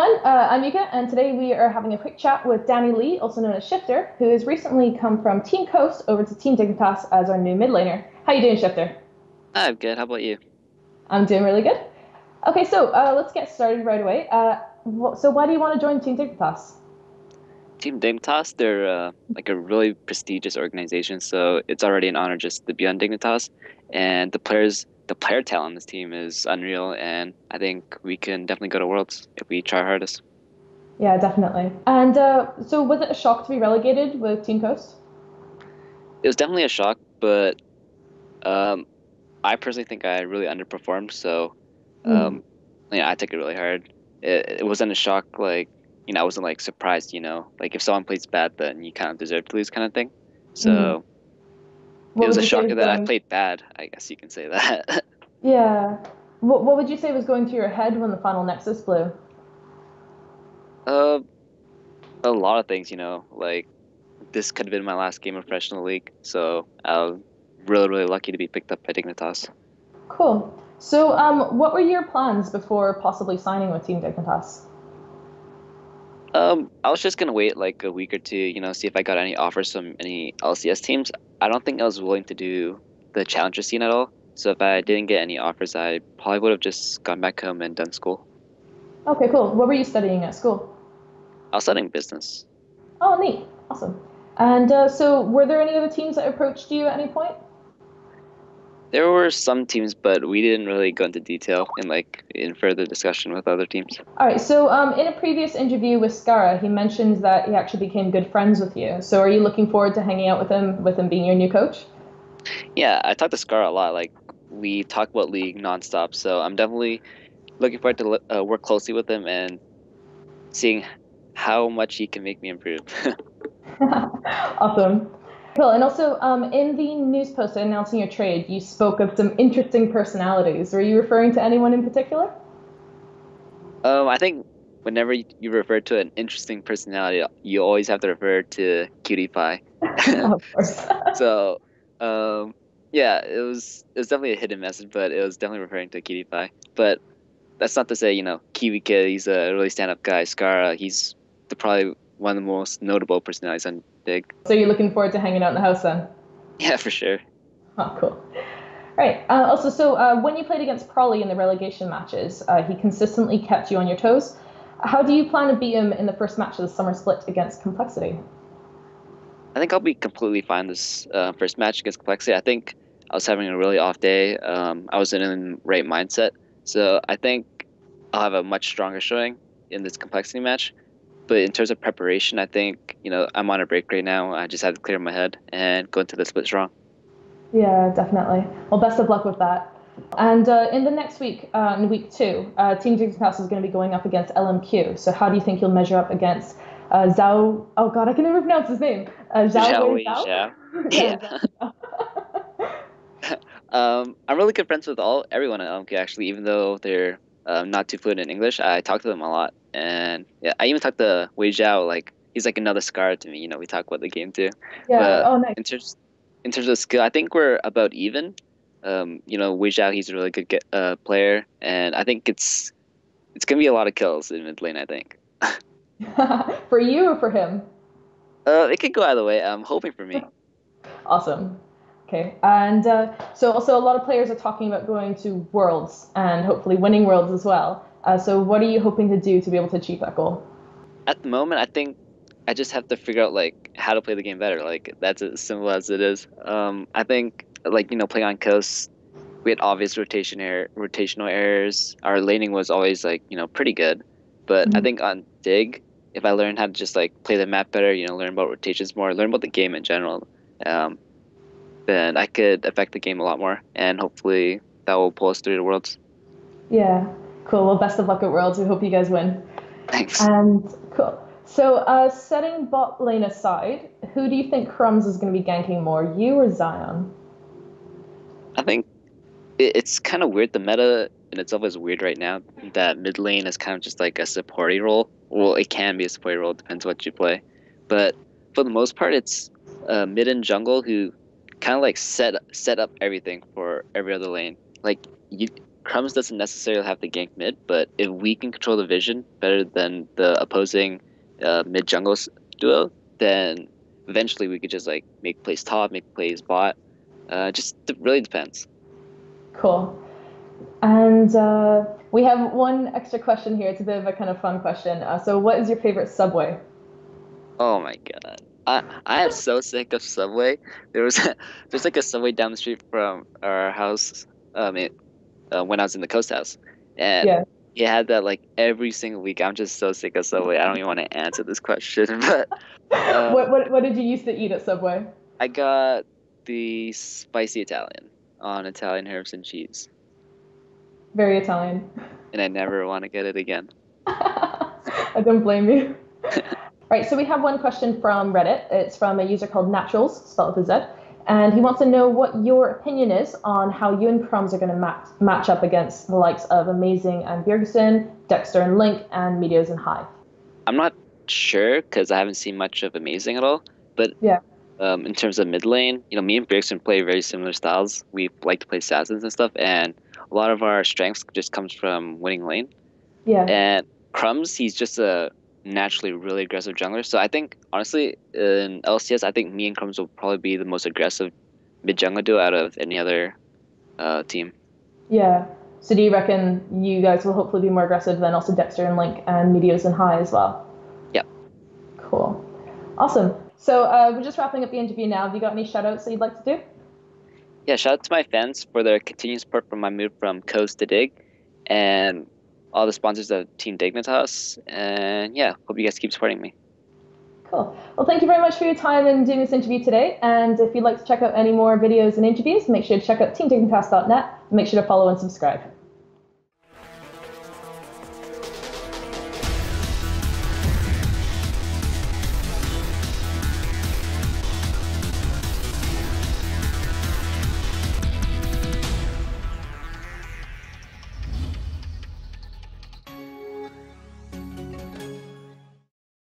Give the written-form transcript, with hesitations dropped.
everyone. I'm Yuka, and today we are having a quick chat with Danny Lee, also known as Shiphtur, who has recently come from Team Coast over to Team Dignitas as our new mid laner. How you doing, Shiphtur? I'm good. How about you? I'm doing really good. Okay, so let's get started right away. So why do you want to join Team Dignitas? Team Dignitas, they're like a really prestigious organization, so it's already an honor just to be on Dignitas. And the player talent on this team is unreal, and I think we can definitely go to Worlds if we try our hardest. Yeah, definitely. And so was it a shock to be relegated with Team Coast? It was definitely a shock, but um, I personally think I really underperformed, so Mm. um, I took it really hard. It wasn't a shock, like I wasn't like surprised, like if someone plays bad, then you kind of deserve to lose, kind of thing. Mm. So. It What was would a you say shocker was that I going? played bad. I guess you can say that. Yeah. What would you say was going through your head when the final Nexus blew? uh, a lot of things, like this could have been my last game of professional league, so I was really, really lucky to be picked up by Dignitas. Cool. So, what were your plans before possibly signing with Team Dignitas? I was just gonna wait like a week or two, see if I got any offers from any LCS teams. I don't think I was willing to do the challenger scene at all. So if I didn't get any offers, I probably would have just gone back home and done school. Okay, cool. What were you studying at school? I was studying business. Oh, neat. Awesome. And so, were there any other teams that approached you at any point? There were some teams, but we didn't really go into detail in further discussion with other teams. All right. So, in a previous interview with Skara, he mentioned that he actually became good friends with you. So, are you looking forward to hanging out with him being your new coach? Yeah, I talk to Scar a lot. Like we talk about League nonstop, so I'm definitely looking forward to work closely with him and seeing how much he can make me improve. Awesome. Cool. And also, in the news post announcing your trade, you spoke of some interesting personalities. Were you referring to anyone in particular? I think whenever you refer to an interesting personality, you always have to refer to Cutie Pie. Of course. So, um, yeah, it was definitely a hidden message, but it was definitely referring to Cutie Pie. But that's not to say, Kiwi Kid, he's a really stand-up guy. Scar, he's probably one of the most notable personalities on Dig. So, you're looking forward to hanging out in the house then? Yeah, for sure. Oh, cool. Right. Also, so when you played against Prolly in the relegation matches, he consistently kept you on your toes. How do you plan to beat him in the first match of the summer split against Complexity? I think I'll be completely fine this first match against Complexity. I think I was having a really off day. I wasn't in the right mindset. So I think I'll have a much stronger showing in this Complexity match. But in terms of preparation, I think, I'm on a break right now. I just have to clear my head and go into the split strong. Yeah, definitely. Well, best of luck with that. And in the next week, in week two, Team Dignitas is going to be going up against LMQ. So how do you think you'll measure up against Zhao? Oh God, I can never pronounce his name. Zhao Zhao Wei Wei Zhao? Zhao. Yeah, Yeah. Zhao. I'm really good friends with everyone at LMK actually, even though they're not too fluent in English. I talk to them a lot, and yeah, I even talk to Wei Zhao. Like he's like another Scar to me. We talk about the game too. Yeah. But Oh, nice. in terms of skill, I think we're about even. Wei Zhao, he's a really good player, and I think it's gonna be a lot of kills in mid lane. I think. For you or for him? It could go either way. I'm hoping for me. Awesome. Okay. And so also a lot of players are talking about going to Worlds and hopefully winning Worlds as well. So what are you hoping to do to be able to achieve that goal? At the moment, I think I just have to figure out like how to play the game better. Like that's as simple as it is. I think like playing on coast, we had obvious rotational errors. Our laning was always like pretty good, but I Mhm. think on Dig, if I learn how to just like play the map better, learn about rotations more, learn about the game in general, um, then I could affect the game a lot more, and hopefully that will pull us through the worlds. Yeah. Cool. Well, best of luck at Worlds. We hope you guys win. Thanks. And cool. So setting bot lane aside, who do you think Crumbs is going to be ganking more, you or Zion? I think it's kind of weird. The meta in itself is weird right now. That mid lane is kind of just like a supporting role. Well, it can be a supporting role, depends what you play. But for the most part, it's mid and jungle who kind of like set up everything for every other lane. Like you, Crumbs doesn't necessarily have to gank mid, but if we can control the vision better than the opposing mid jungle duo, then eventually we could just like make plays top, make plays bot. Really depends. Cool. And we have one extra question here. It's a bit of a kind of fun question. So what is your favorite subway? Oh my God. I am so sick of Subway. There was there's like a Subway down the street from our house. When I was in the coast house, and Yeah. he had that like every single week. I'm just so sick of Subway. I don't even want to answer this question, but What did you used to eat at Subway? I got the spicy Italian on Italian herbs and cheese, Very Italian. and I never want to get it again. I don't blame you. Right, so we have one question from Reddit. It's from a user called Naturals, spelled with a Z, and he wants to know what your opinion is on how you and Crumbs are going to match up against the likes of Amazing and Bjergsen, Dexter and Link, and Meteos and Hive. I'm not sure because I haven't seen much of Amazing at all, but Yeah, in terms of mid lane, me and Bjergsen play very similar styles. We like to play assassins and stuff, and a lot of our strengths just comes from winning lane. yeah, And Crumbs, he's just a naturally really aggressive jungler. So I think, honestly, in LCS, I think me and Crumbs will probably be the most aggressive mid jungler duo out of any other team. yeah. So do you reckon you guys will hopefully be more aggressive than also Dexter and Link and Meteos and Hive as well? Yeah. Cool. Awesome. So we're just wrapping up the interview now. Have you got any shout outs that you'd like to do? Yeah, shout out to my fans for their continued support from my move from Coast to Dig, and all the sponsors of Team Dignitas. And yeah, hope you guys keep supporting me. Cool. Well, thank you very much for your time in doing this interview today. And if you'd like to check out any more videos and interviews, make sure to check out teamdignitas.net and make sure to follow and subscribe.